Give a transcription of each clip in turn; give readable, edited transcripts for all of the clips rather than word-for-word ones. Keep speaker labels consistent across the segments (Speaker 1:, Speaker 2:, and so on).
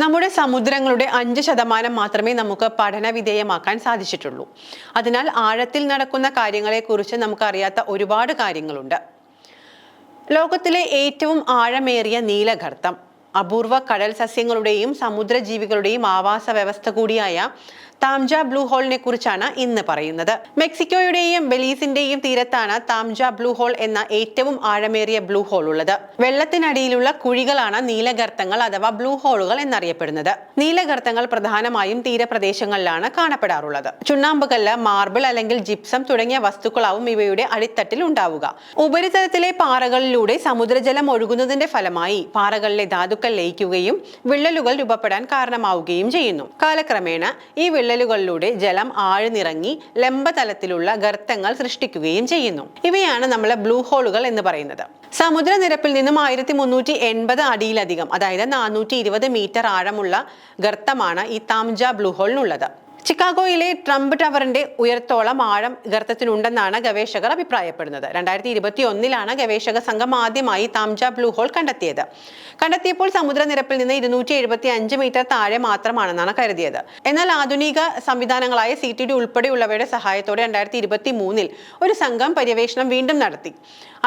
Speaker 1: നമ്മുടെ സമുദ്രങ്ങളുടെ 5% മാത്രമേ നമുക്ക് പഠന വിധേയമാക്കാൻ സാധിച്ചിട്ടുള്ളൂ. അതിനാൽ ആഴത്തിൽ നടക്കുന്ന കാര്യങ്ങളെക്കുറിച്ച് നമുക്കറിയാത്ത ഒരുപാട് കാര്യങ്ങളുണ്ട്. ലോകത്തിലെ ഏറ്റവും ആഴമേറിയ നീലഗർത്തം, അപൂർവ കടൽ സസ്യങ്ങളുടെയും സമുദ്രജീവികളുടെയും ആവാസ വ്യവസ്ഥ കൂടിയായ താംജ ബ്ലൂ ഹോളിനെ കുറിച്ചാണ് ഇന്ന് പറയുന്നത്. മെക്സിക്കോയുടെയും ബെലീസിന്റെയും തീരത്താണ് താംജ ബ്ലൂ ഹോൾ എന്ന ഏറ്റവും ആഴമേറിയ ബ്ലൂ ഹോൾ ഉള്ളത്. വെള്ളത്തിനടിയിലുള്ള കുഴികളാണ് നീലഗർത്തങ്ങൾ അഥവാ ബ്ലൂ ഹോളുകൾ എന്നറിയപ്പെടുന്നത്. നീലഗർത്തങ്ങൾ പ്രധാനമായും തീരപ്രദേശങ്ങളിലാണ് കാണപ്പെടാറുള്ളത്. ചുണ്ണാമ്പുകല്ല്, മാർബിൾ അല്ലെങ്കിൽ ജിപ്സം തുടങ്ങിയ വസ്തുക്കളാവും ഇവയുടെ അടിത്തട്ടിൽ ഉണ്ടാവുക. ഉപരിതലത്തിലെ പാറകളിലൂടെ സമുദ്രജലം ഒഴുകുന്നതിന്റെ ഫലമായി പാറകളിലെ ധാതുക്കൾ ലയിക്കുകയും വിള്ളലുകൾ രൂപപ്പെടാൻ കാരണമാവുകയും ചെയ്യുന്നു. കാലക്രമേണ ഈ വിള്ളലുകളിലൂടെ ജലം ആഴ്ന്നിറങ്ങി ലംബതലത്തിലുള്ള ഗർത്തങ്ങൾ സൃഷ്ടിക്കുകയും ചെയ്യുന്നു. ഇവയാണ് നമ്മൾ ബ്ലൂ ഹോളുകൾ എന്ന് പറയുന്നത്. സമുദ്രനിരപ്പിൽ നിന്നും 1380 അടിയിലധികം, അതായത് 420 മീറ്റർ ആഴമുള്ള ഗർത്തമാണ് ഈ താംജ ബ്ലൂ ഹോളിനുള്ളത്. ചിക്കാഗോയിലെ ട്രംപ് ടവറിന്റെ ഉയരത്തോളം ആഴം ഗർത്തത്തിനുണ്ടെന്നാണ് ഗവേഷകർ അഭിപ്രായപ്പെടുന്നത്. 2021 ഗവേഷക സംഘം ആദ്യമായി താംജ ബ്ലൂ ഹോൾ കണ്ടെത്തിയപ്പോൾ സമുദ്രനിരപ്പിൽ നിന്ന് 275 മീറ്റർ താഴെ മാത്രമാണെന്നാണ് കരുതിയത്. എന്നാൽ ആധുനിക സംവിധാനങ്ങളായ CTD ഉൾപ്പെടെയുള്ളവയുടെ സഹായത്തോടെ 2023 ഒരു സംഘം പര്യവേഷണം വീണ്ടും നടത്തി.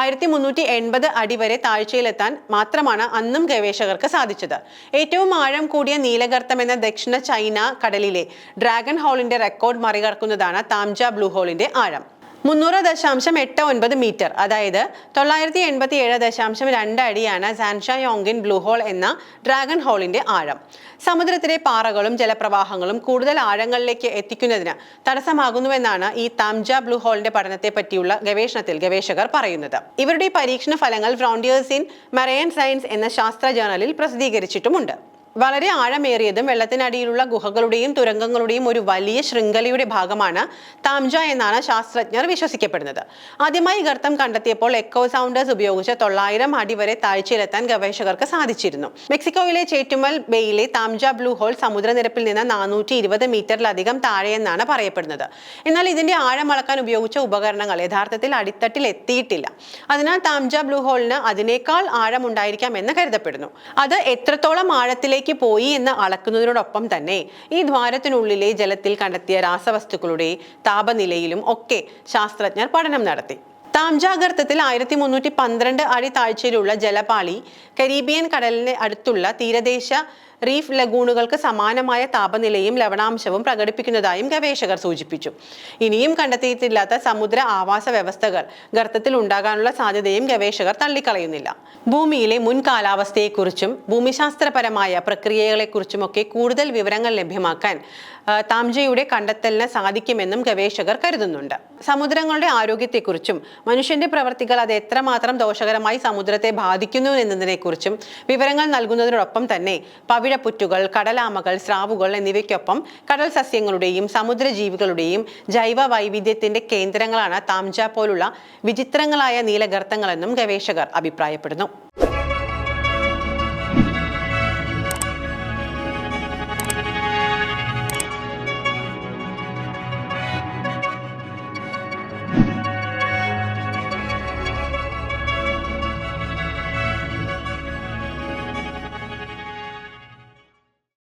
Speaker 1: 1380 അടി വരെ താഴ്ചയിലെത്താൻ മാത്രമാണ് അന്നും ഗവേഷകർക്ക് സാധിച്ചത്. ഏറ്റവും ആഴം കൂടിയ നീലഗർത്തം എന്ന ദക്ഷിണ ചൈന കടലിലെ ഡ്രാഗൺ ഹോളിന്റെ റെക്കോർഡ് മറികടക്കുന്നതാണ് താംജ ബ്ലൂ ഹോളിന്റെ ആഴം. 300.89 മീറ്റർ, അതായത് 987.2 അടിയാണ് സാൻഷായോങ്കിൻ ബ്ലൂ ഹോൾ എന്ന ഡ്രാഗൺ ഹോളിന്റെ ആഴം. സമുദ്രത്തിലെ പാറകളും ജലപ്രവാഹങ്ങളും കൂടുതൽ ആഴങ്ങളിലേക്ക് എത്തിക്കുന്നതിന് തടസ്സമാകുന്നുവെന്നാണ് ഈ താംജ ബ്ലൂ ഹോളിന്റെ പഠനത്തെ പറ്റിയുള്ള ഗവേഷണത്തിൽ ഗവേഷകർ പറയുന്നത്. ഇവരുടെ പരീക്ഷണ ഫലങ്ങൾ ഫ്രോണ്ടിയേഴ്സ് ഇൻ മറൈൻ സയൻസ് എന്ന ശാസ്ത്ര ജേർണലിൽ പ്രസിദ്ധീകരിച്ചിട്ടുമുണ്ട്. വളരെ ആഴമേറിയതും വെള്ളത്തിനടിയിലുള്ള ഗുഹകളുടെയും തുരങ്കങ്ങളുടെയും ഒരു വലിയ ശൃംഖലയുടെ ഭാഗമാണ് താംജ എന്നാണ് ശാസ്ത്രജ്ഞർ വിശ്വസിക്കപ്പെടുന്നത്. ആദ്യമായി ഗർത്തം കണ്ടെത്തിയപ്പോൾ എക്കോ സൗണ്ടേഴ്സ് ഉപയോഗിച്ച് 900 അടി വരെ താഴ്ചയിലെത്താൻ ഗവേഷകർക്ക് സാധിച്ചിരുന്നു. മെക്സിക്കോയിലെ ചേറ്റുമൽ ബേയിലെ താംജ ബ്ലൂ ഹോൾ സമുദ്രനിരപ്പിൽ നിന്ന് 420 മീറ്ററിലധികം താഴെയെന്നാണ് പറയപ്പെടുന്നത്. എന്നാൽ ഇതിന്റെ ആഴം അളക്കാൻ ഉപയോഗിച്ച ഉപകരണങ്ങൾ യഥാർത്ഥത്തിൽ അടിത്തട്ടിൽ എത്തിയിട്ടില്ല. അതിനാൽ താംജ ബ്ലൂ ഹോളിന് അതിനേക്കാൾ ആഴമുണ്ടായിരിക്കാം എന്ന് കരുതപ്പെടുന്നു. അത് എത്രത്തോളം ആഴത്തിലേക്ക് പോയി എന്ന് അളക്കുന്നതിനോടൊപ്പം തന്നെ ഈ ദ്വാരത്തിനുള്ളിലെ ജലത്തിൽ കണ്ടെത്തിയ രാസവസ്തുക്കളുടെ താപനിലയിലും ഒക്കെ ശാസ്ത്രജ്ഞർ പഠനം നടത്തി. താംജ ഗർത്തത്തിൽ 1312 അടി താഴ്ചയിലുള്ള ജലപാളി കരീബിയൻ കടലിന് അടുത്തുള്ള തീരദേശ റീഫ് ലഗൂണുകൾക്ക് സമാനമായ താപനിലയും ലവണാംശവും പ്രകടിപ്പിക്കുന്നതായും ഗവേഷകർ സൂചിപ്പിച്ചു. ഇനിയും കണ്ടെത്തിയിട്ടില്ലാത്ത സമുദ്ര ആവാസ വ്യവസ്ഥകൾ ഗർത്തത്തിൽ ഉണ്ടാകാനുള്ള സാധ്യതയും ഗവേഷകർ തള്ളിക്കളയുന്നില്ല. ഭൂമിയിലെ മുൻ കാലാവസ്ഥയെക്കുറിച്ചും ഭൂമിശാസ്ത്രപരമായ പ്രക്രിയകളെക്കുറിച്ചുമൊക്കെ കൂടുതൽ വിവരങ്ങൾ ലഭ്യമാക്കാൻ താംജയുടെ കണ്ടെത്തലിന് സാധിക്കുമെന്നും ഗവേഷകർ കരുതുന്നുണ്ട്. സമുദ്രങ്ങളുടെ ആരോഗ്യത്തെക്കുറിച്ചും മനുഷ്യന്റെ പ്രവർത്തികൾ അത് എത്രമാത്രം ദോഷകരമായി സമുദ്രത്തെ ബാധിക്കുന്നു എന്നതിനെക്കുറിച്ചും വിവരങ്ങൾ നൽകുന്നതിനോടൊപ്പം തന്നെ പവിഴപ്പുറ്റുകൾ, കടലാമകൾ, സ്രാവുകൾ എന്നിവയ്ക്കൊപ്പം കടൽ സസ്യങ്ങളുടെയും സമുദ്രജീവികളുടെയും ജൈവ വൈവിധ്യത്തിന്റെ കേന്ദ്രങ്ങളാണ് താംജ പോലുള്ള വിചിത്രങ്ങളായ നീലഗർത്തങ്ങളെന്നും ഗവേഷകർ അഭിപ്രായപ്പെടുന്നു.